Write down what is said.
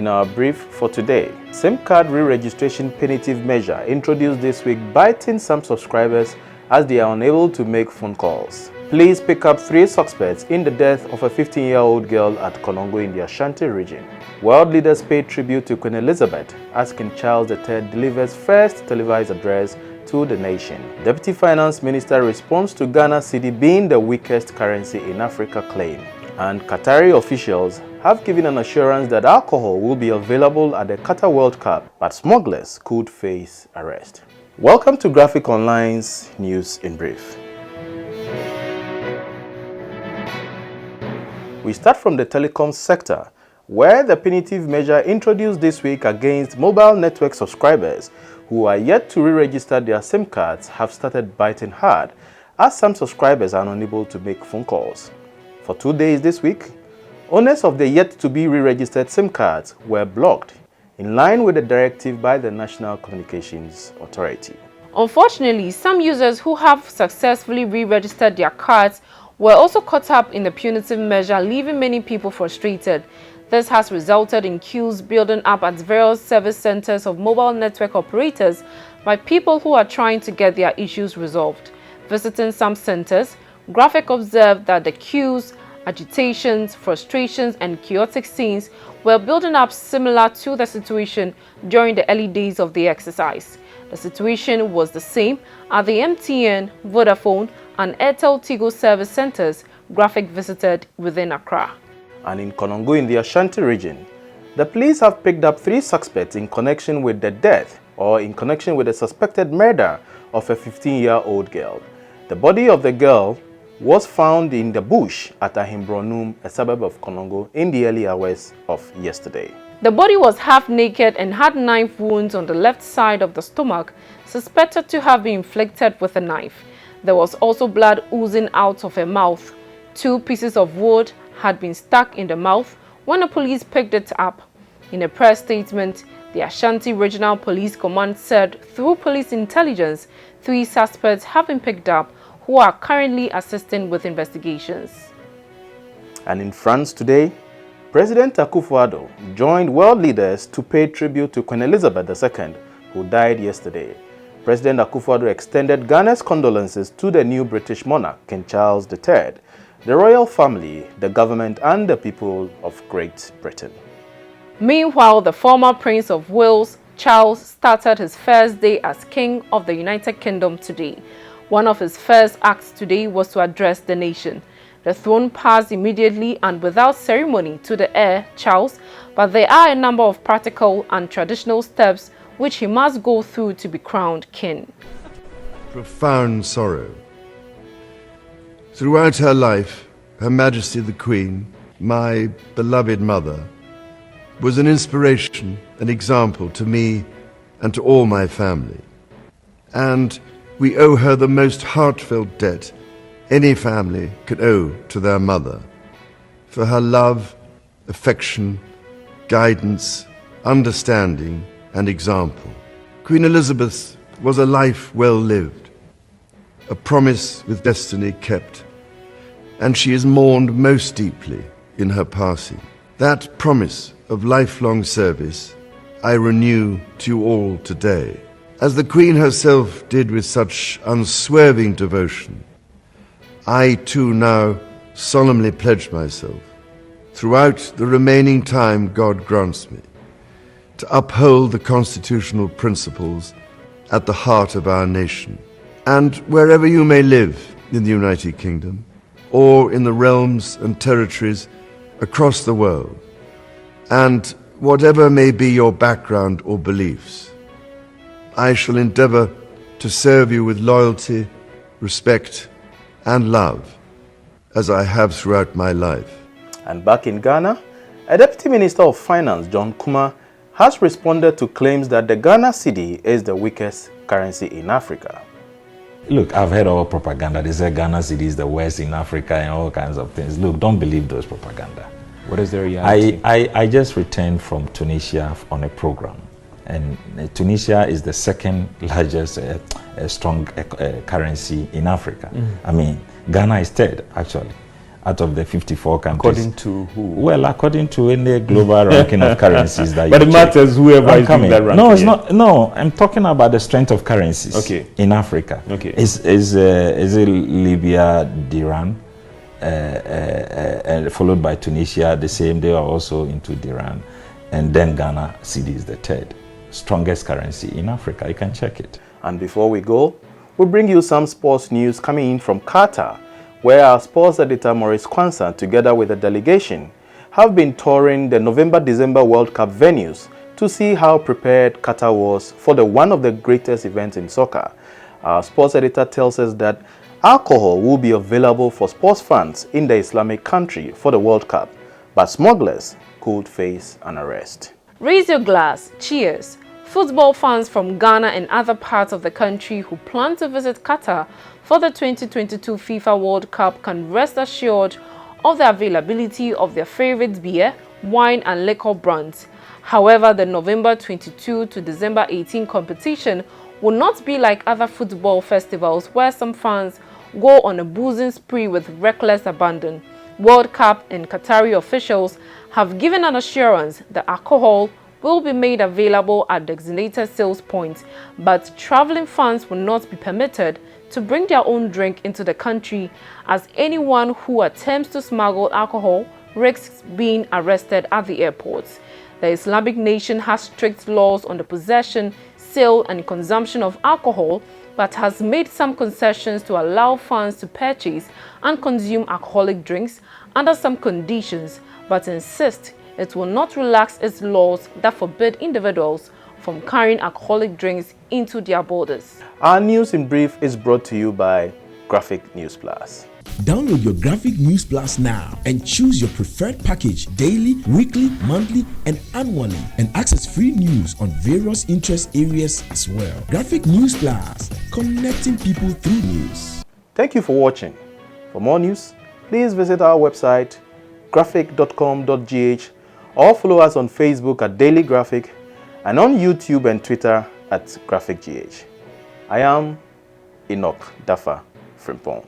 in our brief for today. SIM card re-registration punitive measure introduced this week biting some subscribers as they are unable to make phone calls. Police pick up 3 suspects in the death of a 15-year-old girl at Konongo in the Ashanti region. World leaders pay tribute to Queen Elizabeth as King Charles III delivers first televised address to the nation. Dep Finance Minister responds to Ghana cedi being the weakest currency in Africa claim. And Qatari officials have given an assurance that alcohol will be available at the Qatar World Cup, but smugglers could face arrest. Welcome to Graphic Online's News in Brief. We start from the telecom sector, where the punitive measure introduced this week against mobile network subscribers who are yet to re-register their SIM cards have started biting hard, as some subscribers are unable to make phone calls. For 2 days this week, owners of the yet-to-be re-registered SIM cards were blocked, in line with the directive by the National Communications Authority. Unfortunately, some users who have successfully re-registered their cards were also caught up in the punitive measure, leaving many people frustrated. This has resulted in queues building up at various service centers of mobile network operators by people who are trying to get their issues resolved. Visiting some centers, Graphic observed that the queues, agitations, frustrations, and chaotic scenes were building up similar to the situation during the early days of the exercise. The situation was the same at the MTN, Vodafone, and Airtel Tigo service centers Graphic visited within Accra. And in Konongo in the Ashanti region, the police have picked up 3 suspects in connection with the death or in connection with the suspected murder of a 15-year-old girl. The body of the girl was found in the bush at Ahimbronum, a suburb of Konongo, in the early hours of yesterday. The body was half naked and had knife wounds on the left side of the stomach, suspected to have been inflicted with a knife. There was also blood oozing out of her mouth. 2 pieces of wood had been stuck in the mouth when the police picked it up. In a press statement, the Ashanti Regional Police Command said through police intelligence, 3 suspects have been picked up who are currently assisting with investigations. And in France today, President Akufo-Addo joined world leaders to pay tribute to Queen Elizabeth II, who died yesterday. President Akufo-Addo extended Ghana's condolences to the new British monarch, King Charles III, the royal family, the government, and the people of Great Britain. Meanwhile, the former Prince of Wales, Charles, started his first day as King of the United Kingdom today. One of his first acts today was to address the nation. The throne passed immediately and without ceremony to the heir, Charles, but there are a number of practical and traditional steps which he must go through to be crowned king. Profound sorrow. Throughout her life, Her Majesty the Queen, my beloved mother, was an inspiration, an example to me and to all my family. And we owe her the most heartfelt debt any family could owe to their mother, for her love, affection, guidance, understanding, and example. Queen Elizabeth was a life well lived, a promise with destiny kept, and she is mourned most deeply in her passing. That promise of lifelong service I renew to you all today. As the Queen herself did with such unswerving devotion, I too now solemnly pledge myself, throughout the remaining time God grants me, to uphold the constitutional principles at the heart of our nation. And wherever you may live in the United Kingdom, or in the realms and territories across the world, and whatever may be your background or beliefs, I shall endeavor to serve you with loyalty, respect, and love, as I have throughout my life. And back in Ghana, a Deputy Minister of Finance, John Kuma, has responded to claims that the Ghana cedi is the weakest currency in Africa. Look, I've heard all propaganda. They say Ghana cedi is the worst in Africa and all kinds of things. Look, don't believe those propaganda. What is the reality? I just returned from Tunisia on a program. And Tunisia is the second largest strong currency in Africa. I mean, Ghana is third, actually. out of the 54 countries. According to who? Well, according to any global ranking of currencies that But you it check. matters whoever is doing that ranking. No, it's not. No, I'm talking about the strength of currencies in Africa. Okay. Is it Libya, Iran, followed by Tunisia, the same. They are also into Iran, and then Ghana, cedi is the third strongest currency in Africa. You can check it. And before we go, we bring you some sports news coming in from Qatar, where our sports editor Maurice Kwanzaa, together with a delegation, have been touring the November-December World Cup venues to see how prepared Qatar was for one of the greatest events in soccer. Our sports editor tells us that alcohol will be available for sports fans in the Islamic country for the World Cup, but smugglers could face an arrest. Raise your glass. Cheers. Football fans from Ghana and other parts of the country who plan to visit Qatar for the 2022 FIFA World Cup can rest assured of the availability of their favorite beer, wine and liquor brands. However, the November 22 to December 18 competition will not be like other football festivals where some fans go on a boozing spree with reckless abandon. World Cup and Qatari officials have given an assurance that alcohol will be made available at designated sales points, but traveling fans will not be permitted to bring their own drink into the country, as anyone who attempts to smuggle alcohol risks being arrested at the airports. The Islamic nation has strict laws on the possession, sale and consumption of alcohol, but has made some concessions to allow fans to purchase and consume alcoholic drinks under some conditions, but insists it will not relax its laws that forbid individuals from carrying alcoholic drinks into their borders. Our news in brief is brought to you by Graphic News Plus. Download your Graphic News Plus now and choose your preferred package daily, weekly, monthly, and annually, and access free news on various interest areas as well. Graphic News Plus, connecting people through news. Thank you for watching. For more news, please visit our website graphic.com.gh or follow us on Facebook at Daily Graphic and on YouTube and Twitter at GraphicGH. I am Enoch Dafa Frimpong.